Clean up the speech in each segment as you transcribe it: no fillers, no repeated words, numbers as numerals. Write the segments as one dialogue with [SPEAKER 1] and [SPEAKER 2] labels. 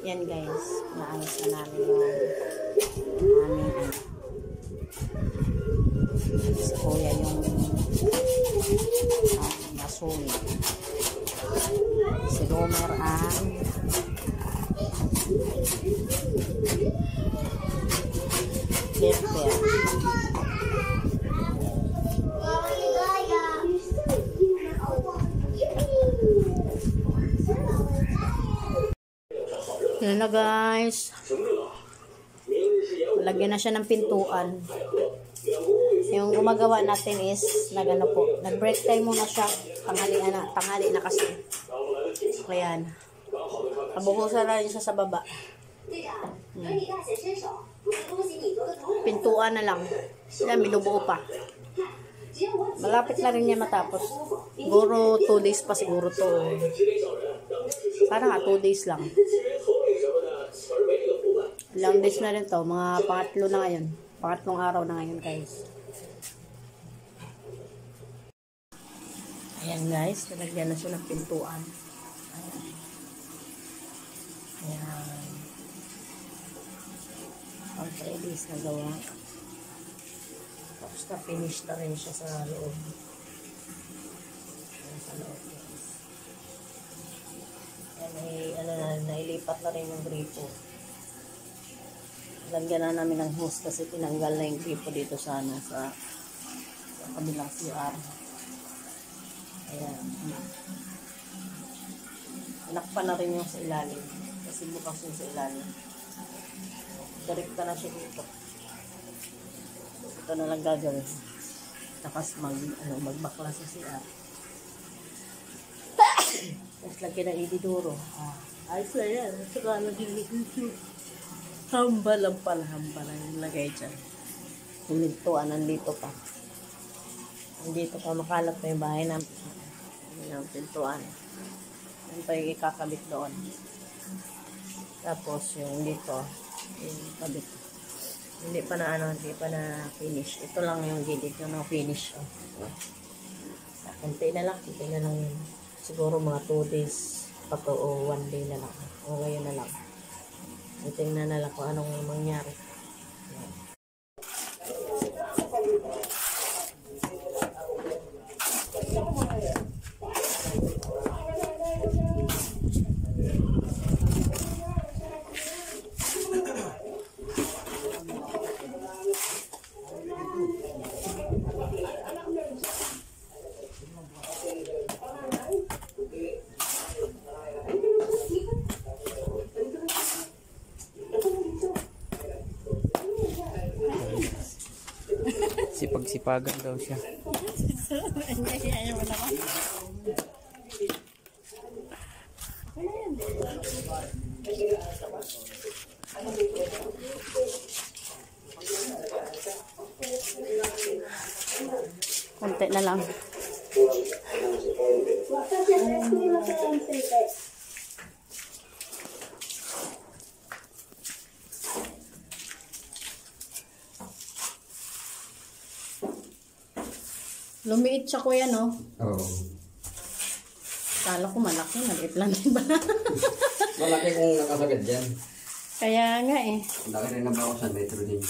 [SPEAKER 1] Yan guys, naayos na namin yung aming si kuya yung masuli. Si Romer ang Lerber. Yan na guys. Lagyan na siya ng pintuan. Yung gumagawa natin is nagano po, nag-break time muna siya. Tanghali na kasi. Ayan. Kabuhusan na rin siya sa baba. Pintuan na lang. Yan, binubuo pa. Malapit na rin niya matapos. Siguro 2 days pa siguro to. Sana nga 2 days lang. Ilang days na rin to. Mga pangatlo na ngayon. Pangatlong araw na ngayon guys. Ayan guys. Nalagyan na siya ng pintuan. Ayan. Pang 3 days na gawa. Tapos na finish na rin siya sa loob. Ayan sa loob guys. Ayan, nailipat na rin yung gripo. Lagyan na namin ng hose kasi tinanggal na yung gripo dito sa kabilang CR. Ayan. Nakpa na rin yung sa ilalim. Kasi bukas yung sa ilalim. Direkta na siya dito. Ito na lang gagawin. Tapos magbakla sa CR. Tapos lagyan ng ididuro. Ayos na yan. Saka naging hambal ang pala. Hambal ang lagay dyan. Yung lintuan nandito pa. Nandito pa makalat pa yung bahay namin. Yung pintuan. Yan pa yung ikakabit doon. Tapos yung dito. Yung kabit. Hindi pa na finish. Ito lang yung gilid yung finish. Kunti na lang yun. Siguro mga 2 days pa to o 1 day na lang. O ngayon na lang. Tingnan na lang kung anong mangyari.
[SPEAKER 2] Sipag-sipagan daw siya.
[SPEAKER 1] Ayaw mo naman. Konti na lang. Lumiit siya kuya, no?
[SPEAKER 2] Oo.
[SPEAKER 1] Kala ko malaki. Maliit lang din ba?
[SPEAKER 2] Malaki kung nakasagad dyan.
[SPEAKER 1] Kaya nga eh.
[SPEAKER 2] Laki rin na ba ako sa metro din.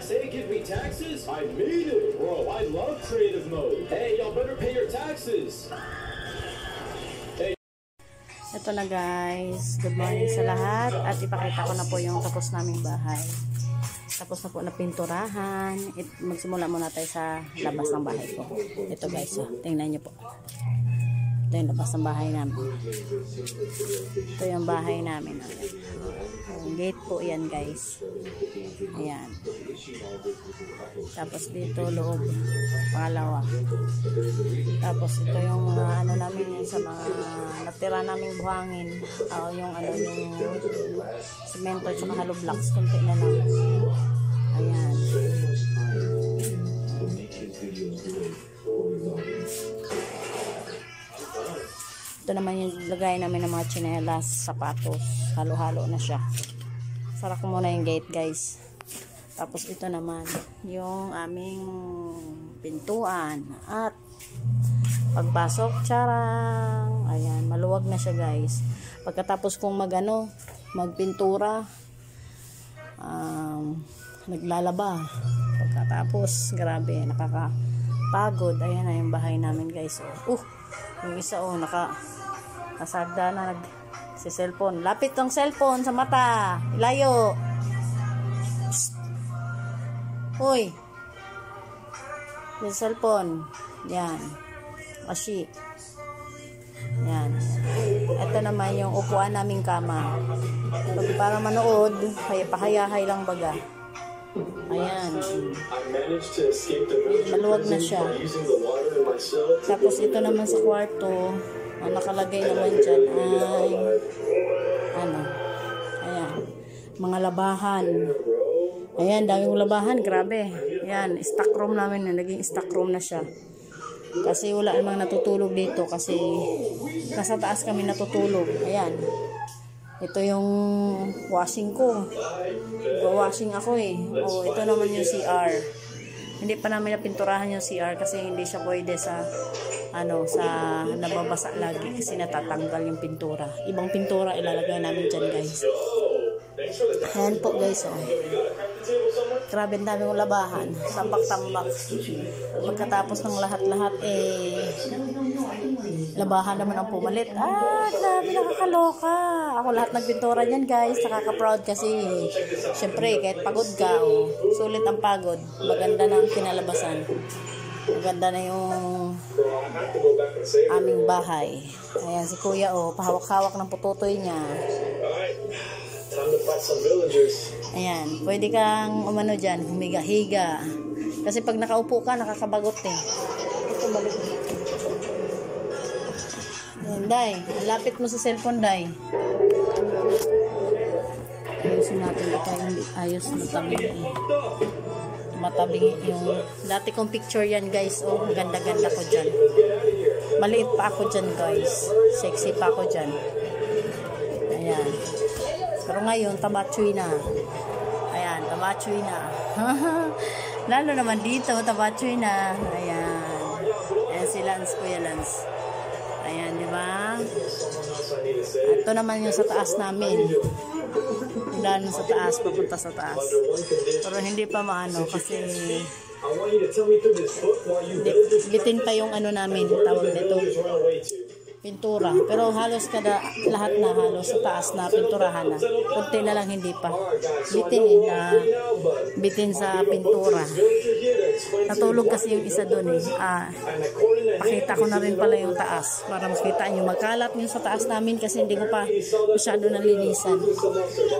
[SPEAKER 3] say give me taxes? I made it, bro. I love creative mode. Hey, y'all better pay your taxes.
[SPEAKER 1] Ito na guys, good morning sa lahat at ipakita ko na po yung tapos naming bahay. Tapos na po na pinturahan. Magsimula muna tayo sa labas ng bahay ko. Ito guys, tingnan nyo po. Ito yung labas ng bahay namin. Ito yung bahay namin. Yung gate po yan guys. Ayan. Tapos dito loob. Pangalawa. Tapos ito yung ano namin sa mga natira naming buhangin. Yung ano yung semento at hollow blocks. Kunti na lang. Ayan. Ito naman yung lagay namin ng mga tsinelas, sapatos. Halo-halo na siya. Sara ko muna yung gate guys. Tapos ito naman yung aming pintuan. At pagpasok, charang. Ayan, maluwag na siya guys. Pagkatapos kong magpintura, naglalaba. Pagkatapos, grabe, nakakapagod. Ayan na yung bahay namin guys. Yung isa nasagda na si cellphone. Lapit tong cellphone sa mata. Ilayo. Psst. Hoy. Yung cellphone. Yan. Kasi. Yan. Ito naman yung upuan naming kama. Para manood, pahayahay lang baga. Ayan. Maluwag na siya. Tapos ito naman sa kwarto, ang nakalagay naman dyan ay ayan, mga labahan. Ayan, daming labahan, grabe. Ayan, stock room namin, naging stock room na siya. Kasi wala namang natutulog dito kasi nasa taas kami natutulog. Ayan. Ito yung washing ko. Washing ako ito naman yung CR. Hindi pa namin napinturahan yung CR kasi hindi siya pwede sa nababasa lagi kasi natatanggal yung pintura. Ibang pintura ilalagay namin dyan guys. Ayan po guys Grabe ang daming labahan. Tambak-tambak. Pagkatapos ng lahat-lahat labahan naman ang pumalit. Grabe, nakakaloka. Ako lahat nagpintura niyan guys. Nakaka-proud kasi syempre kahit pagod ka sulit ang pagod. Maganda na ang kinalabasan. Maganda na yung aming bahay. Ayan si kuya pahawak-hawak ng pututoy niya. Ayan, pwede kang dyan, humiga-higa. Kasi pag nakaupo ka, nakakabagot Ito, balik mo. Ayan, Day. Lapit mo sa cellphone, Day. Ayusin natin ito. Ayos matabing yung dati kong picture yan guys. Ganda-ganda ko dyan. Maliit pa ako dyan guys. Sexy pa ako dyan. Ayan. Pero ngayon, tabachoy na. Ayan, tabachoy na. Lalo naman dito, tabachoy na. Ayan. Ayan si Lance, Kuya Lance. Ayan, di ba? Ito naman yung sa taas namin. Dahil sa taas, papunta sa taas. Pero hindi pa kasi bitin pa yung namin, tawag nito. Pintura. Pero halos lahat na halos sa taas na pinturahan na. Kunti na lang hindi pa. Bitin sa pintura. Natulog kasi yung isa doon pakita ko na rin pala yung taas para makita nyo. Magkalat yung sa taas namin kasi hindi ko pa masyado nalinisan.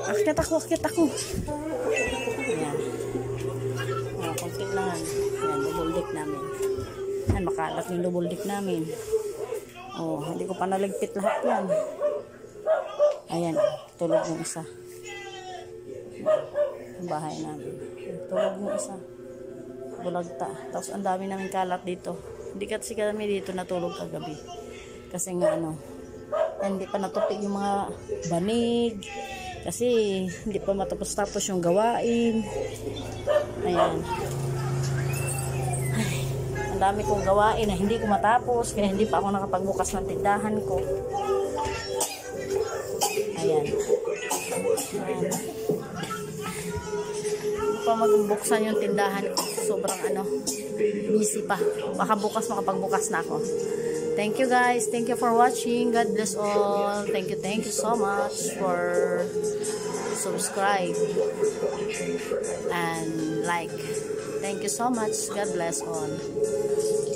[SPEAKER 1] Akit ako. Ayan. Kunti lang. Ayan, double deck namin. Ayan, makalat yung double deck namin. Hindi ko pa naligpit lahat yan. Ayan, tulog yung isa. Yung bahay namin. Tulog yung isa. Bulagta. Tapos ang dami namin kalat dito. Hindi kasi kami dito natulog kagabi. Kasi hindi pa natupig yung mga banig. Kasi hindi pa matapos-tapos yung gawain. Ayan. Ang dami kong gawain na hindi ko matapos kaya hindi pa ako nakapagbukas ng tindahan ko. Ayan. pa magbuksan yung tindahan ko. Sobrang busy pa. Baka bukas makapagbukas na ako. Thank you guys. Thank you for watching. God bless all. Thank you so much for subscribe and like. Thank you so much. God bless all.